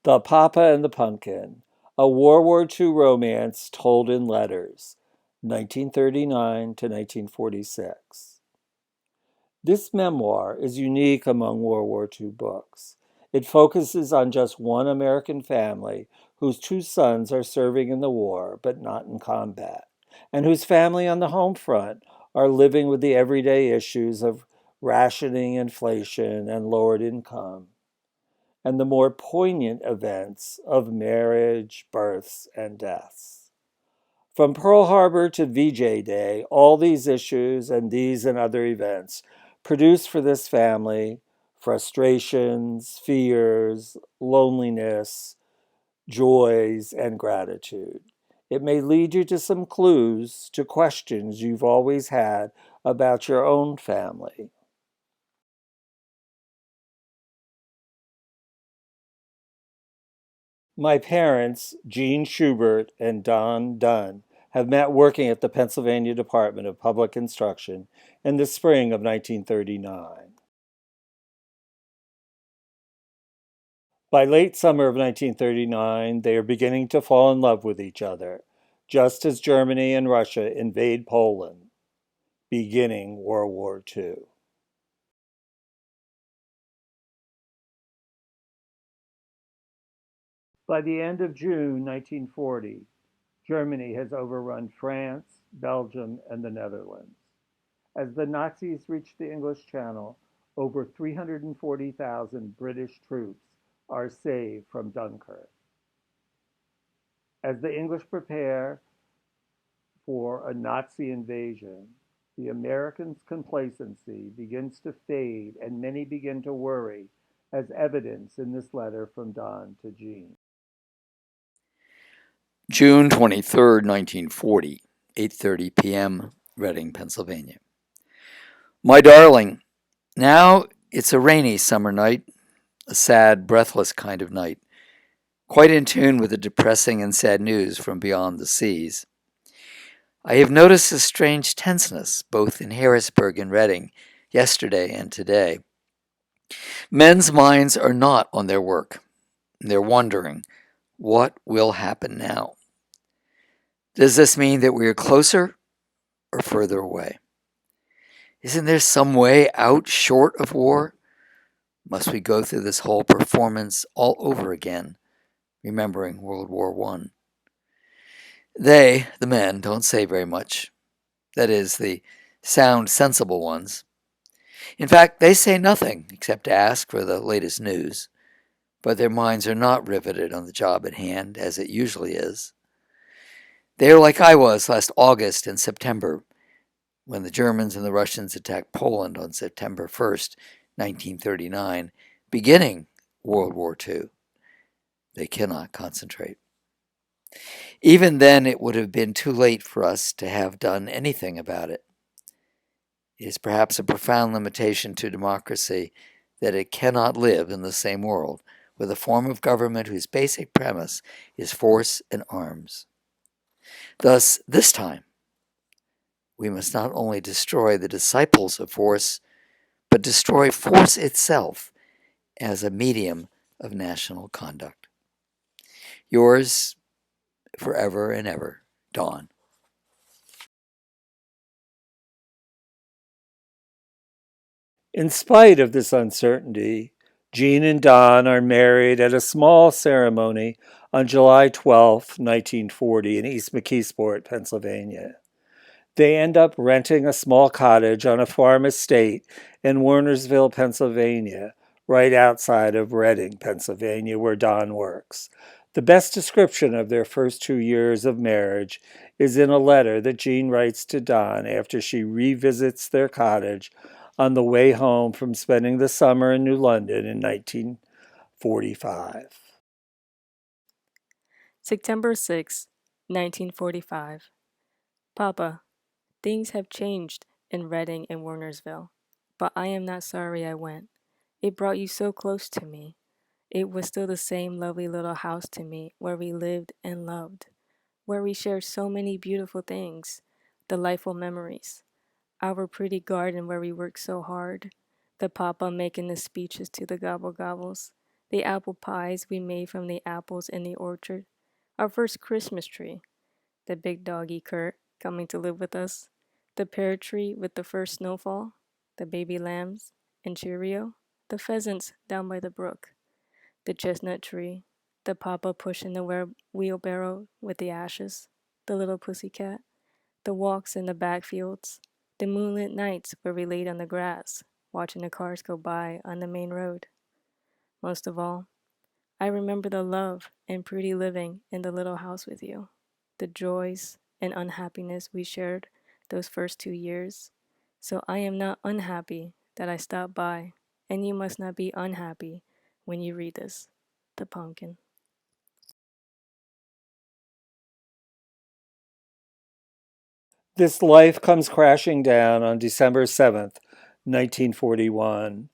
The Poppa and the Punkin, a World War II romance told in letters, 1939 to 1946. This memoir is unique among World War II books. It focuses on just one American family whose two sons are serving in the war but not in combat, and whose family on the home front are living with the everyday issues of rationing, inflation, and lowered income, and the more poignant events of marriage, births, and deaths. From Pearl Harbor to VJ Day, all these issues and these and other events produce for this family frustrations, fears, loneliness, joys, and gratitude. It may lead you to some clues to questions you've always had about your own family. My parents, Gene Schubert and Don Dunn, have met working at the Pennsylvania Department of Public Instruction in the spring of 1939. By late summer of 1939, they are beginning to fall in love with each other, just as Germany and Russia invade Poland, beginning World War II. By the end of June 1940, Germany has overrun France, Belgium, and the Netherlands. As the Nazis reach the English Channel, over 340,000 British troops are saved from Dunkirk. As the English prepare for a Nazi invasion, the Americans' complacency begins to fade and many begin to worry, as evidenced in this letter from Don to Jean. June 23rd, 1940, 8:30 p.m., Reading, Pennsylvania. My darling, now it's a rainy summer night, a sad, breathless kind of night, quite in tune with the depressing and sad news from beyond the seas. I have noticed a strange tenseness both in Harrisburg and Reading yesterday and today. Men's minds are not on their work. They're wondering, what will happen now? Does this mean that we are closer or further away? Isn't there some way out short of war? Must we go through this whole performance all over again, remembering World War I? They, the men, don't say very much. That is, the sound, sensible ones. In fact, they say nothing except to ask for the latest news. But their minds are not riveted on the job at hand, as it usually is. They are like I was last August and September, when the Germans and the Russians attacked Poland on September 1st, 1939, beginning World War II. They cannot concentrate. Even then, it would have been too late for us to have done anything about it. It is perhaps a profound limitation to democracy that it cannot live in the same world with a form of government whose basic premise is force and arms. Thus, this time, we must not only destroy the disciples of force, but destroy force itself as a medium of national conduct. Yours, forever and ever, Dawn. In spite of this uncertainty, Jean and Don are married at a small ceremony on July 12, 1940, in East McKeesport, Pennsylvania. They end up renting a small cottage on a farm estate in Wernersville, Pennsylvania, right outside of Reading, Pennsylvania, where Don works. The best description of their first 2 years of marriage is in a letter that Jean writes to Don after she revisits their cottage on the way home from spending the summer in New London in 1945. September 6, 1945. Papa, things have changed in Reading and Wernersville, but I am not sorry I went. It brought you so close to me. It was still the same lovely little house to me where we lived and loved, where we shared so many beautiful things, delightful memories. Our pretty garden where we worked so hard, the papa making the speeches to the gobble gobbles, the apple pies we made from the apples in the orchard, our first Christmas tree, the big doggy Kurt coming to live with us, the pear tree with the first snowfall, the baby lambs and Cheerio, the pheasants down by the brook, the chestnut tree, the papa pushing the wheelbarrow with the ashes, the little pussy cat, the walks in the backfields, the moonlit nights where we laid on the grass, watching the cars go by on the main road. Most of all, I remember the love and pretty living in the little house with you, the joys and unhappiness we shared those first 2 years. So I am not unhappy that I stopped by, and you must not be unhappy when you read this. The Pumpkin. This life comes crashing down on December 7th, 1941,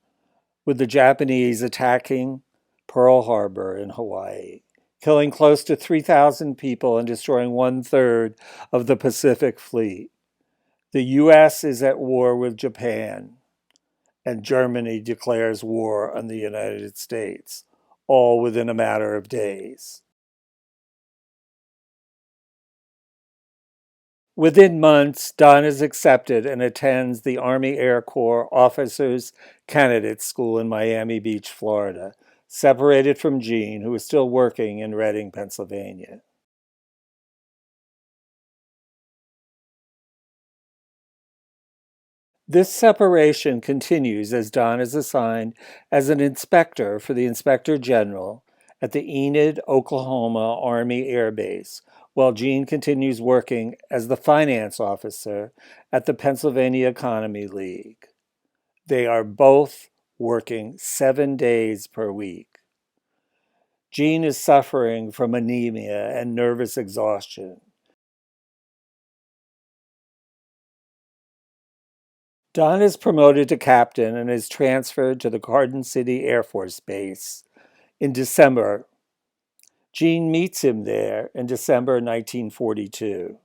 with the Japanese attacking Pearl Harbor in Hawaii, killing close to 3,000 people and destroying one-third of the Pacific Fleet. The U.S. is at war with Japan, and Germany declares war on the United States, all within a matter of days. Within months, Dunn is accepted and attends the Army Air Corps Officers Candidate School in Miami Beach, Florida, separated from Jean, who is still working in Reading, Pennsylvania. This separation continues as Don is assigned as an inspector for the Inspector General at the Enid, Oklahoma Army Air Base, while Jean continues working as the finance officer at the Pennsylvania Economy League. They are both working 7 days per week. Jean is suffering from anemia and nervous exhaustion. Don is promoted to captain and is transferred to the Garden City Air Force Base in December. Jean meets him there in December 1942.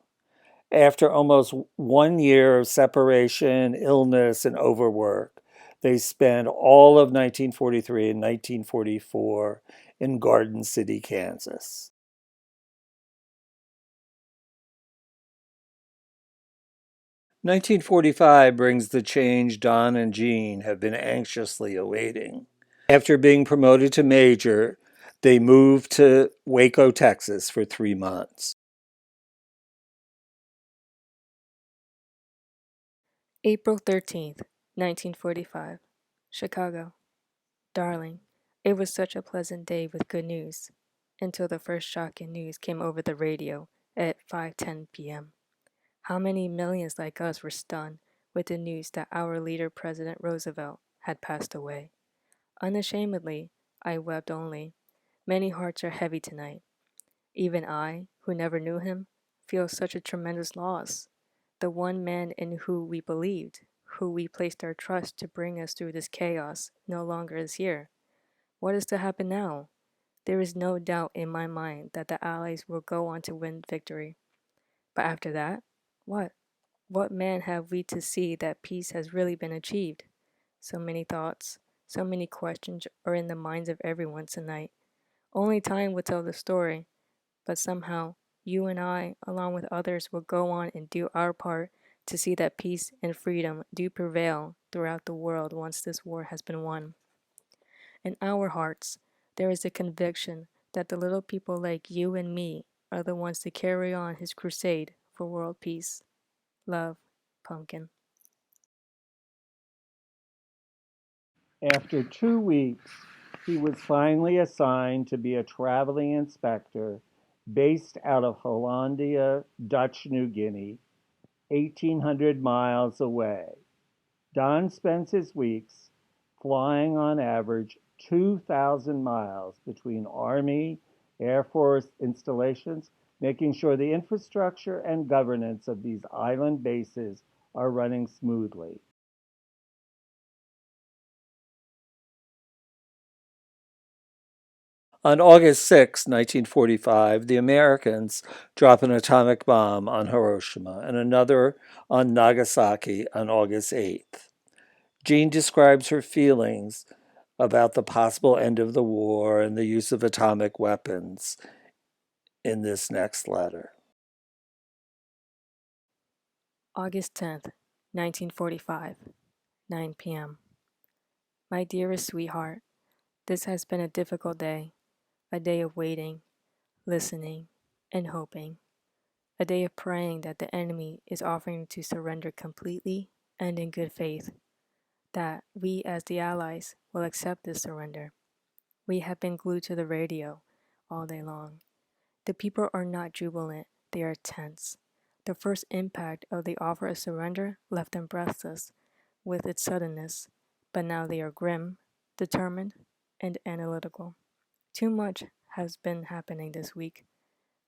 After almost 1 year of separation, illness, and overwork, they spend all of 1943 and 1944 in Garden City, Kansas. "1945 brings the change Don and Jean have been anxiously awaiting. After being promoted to major, they move to Waco, Texas for 3 months. April 13th, 1945. Chicago. Darling, it was such a pleasant day with good news, until the first shocking news came over the radio at 5:10 p.m. How many millions like us were stunned with the news that our leader, President Roosevelt, had passed away. Unashamedly, I wept only. Many hearts are heavy tonight. Even I, who never knew him, feel such a tremendous loss. The one man in whom we believed, who we placed our trust to bring us through this chaos, no longer is here. What is to happen now? There is no doubt in my mind that the Allies will go on to win victory. But after that, what? What man have we to see that peace has really been achieved? So many thoughts, so many questions are in the minds of everyone tonight. Only time will tell the story, but somehow you and I, along with others, will go on and do our part to see that peace and freedom do prevail throughout the world once this war has been won. In our hearts, there is a conviction that the little people like you and me are the ones to carry on his crusade for world peace. Love, Pumpkin. After 2 weeks, he was finally assigned to be a traveling inspector based out of Hollandia, Dutch New Guinea, 1,800 miles away. Don spends his weeks flying on average 2,000 miles between Army, Air Force installations, making sure the infrastructure and governance of these island bases are running smoothly. On August 6, 1945, the Americans drop an atomic bomb on Hiroshima and another on Nagasaki on August 8th. Jean describes her feelings about the possible end of the war and the use of atomic weapons in this next letter. August 10th, 1945, 9 p.m. My dearest sweetheart, this has been a difficult day, a day of waiting, listening, and hoping, a day of praying that the enemy is offering to surrender completely and in good faith, that we as the Allies will accept this surrender. We have been glued to the radio all day long. The people are not jubilant, they are tense. The first impact of the offer of surrender left them breathless with its suddenness, but now they are grim, determined, and analytical. Too much has been happening this week.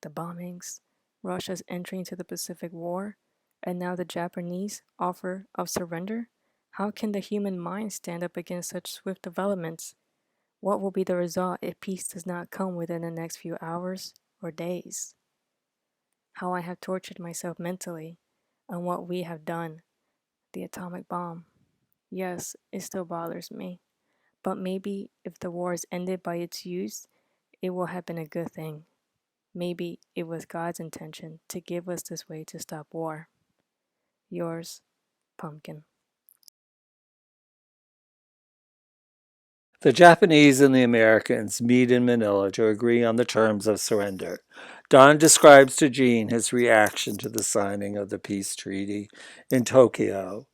The bombings, Russia's entry into the Pacific War, and now the Japanese offer of surrender. How can the human mind stand up against such swift developments? What will be the result if peace does not come within the next few hours or days? How I have tortured myself mentally, and what we have done. The atomic bomb. Yes, it still bothers me. But maybe if the war is ended by its use, it will have been a good thing. Maybe it was God's intention to give us this way to stop war. Yours, Pumpkin. The Japanese and the Americans meet in Manila to agree on the terms of surrender. Dunn describes to Jean his reaction to the signing of the peace treaty in Tokyo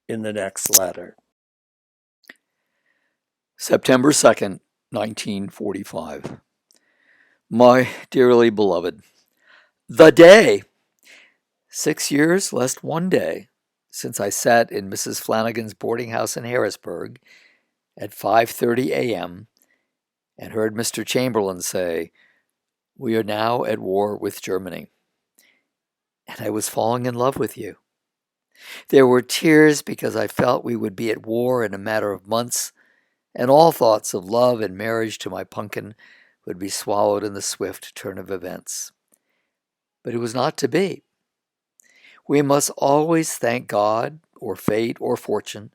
in the next letter. September 2nd, 1945. My dearly beloved, the day! 6 years less 1 day since I sat in Mrs. Flanagan's boarding house in Harrisburg at 5:30 a.m. and heard Mr. Chamberlain say, "We are now at war with Germany." And I was falling in love with you. There were tears because I felt we would be at war in a matter of months, and all thoughts of love and marriage to my Punkin would be swallowed in the swift turn of events. But it was not to be. We must always thank God, or fate, or fortune,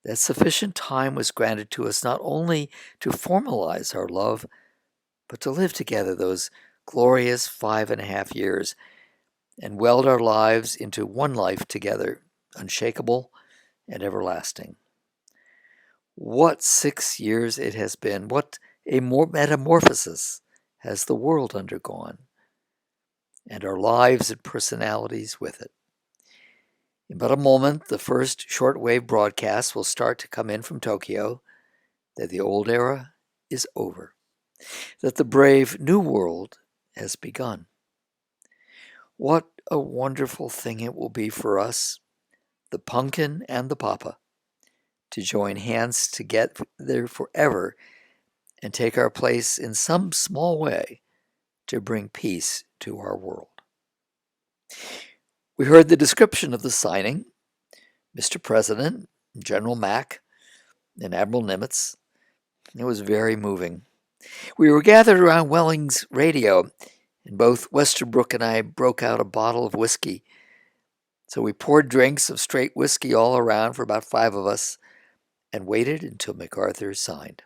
that sufficient time was granted to us not only to formalize our love, but to live together those glorious 5.5 years and weld our lives into one life together, unshakable and everlasting. What 6 years it has been! What a metamorphosis has the world undergone, and our lives and personalities with it. In but a moment, the first shortwave broadcast will start to come in from Tokyo that the old era is over, that the brave new world has begun. What a wonderful thing it will be for us, the Punkin and the Poppa, to join hands to get there forever and take our place in some small way to bring peace to our world. We heard the description of the signing. Mr. President, General Mack, and Admiral Nimitz. It was very moving. We were gathered around Welling's radio, and both Westerbrook and I broke out a bottle of whiskey. So we poured drinks of straight whiskey all around for about 5 of us and waited until MacArthur signed.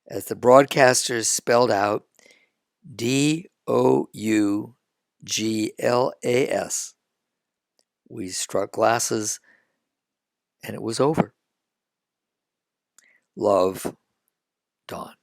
As the broadcasters spelled out DOUGLAS, we struck glasses and it was over. Love, Dawn.